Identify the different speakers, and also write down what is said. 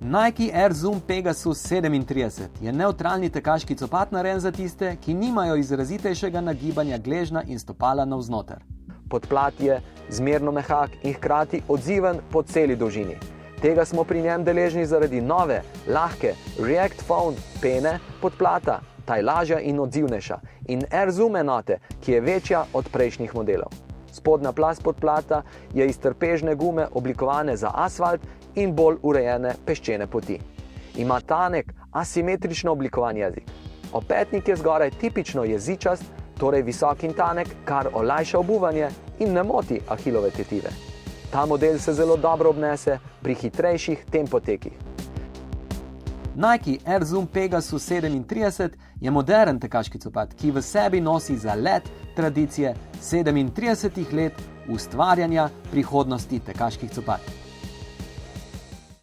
Speaker 1: Nike Air Zoom Pegasus 37 je nevtralni tekaški copat narejen za tiste, ki nimajo izrazitejšega nagibanja gležnja in stopala navznoter.
Speaker 2: Podplat je zmerno mehak in hkrati odziven po celi dolžini. Tega smo pri njem deležni zaradi nove, lahke React Foam pene podplata, ta je lažja in odzivnejša, in Air Zoom enote, ki je večja od prejšnjih modelov. Spodnja plast podplata je iz trpežne gume oblikovane za asfalt in bolj urejene peščene poti. Ima tanek, asimetrično oblikovan jezik. Opetnik je zgoraj tipično jezičast, torej visok in tanek, kar olajša obuvanje in ne moti ahilove tetive. Ta model se zelo dobro obnese pri hitrejših tempotekih.
Speaker 1: Nike Air Zoom Pegasus 37 je modern tekaški copat, ki v sebi nosi zalet tradicije 37 let ustvarjanja prihodnosti tekaških copat.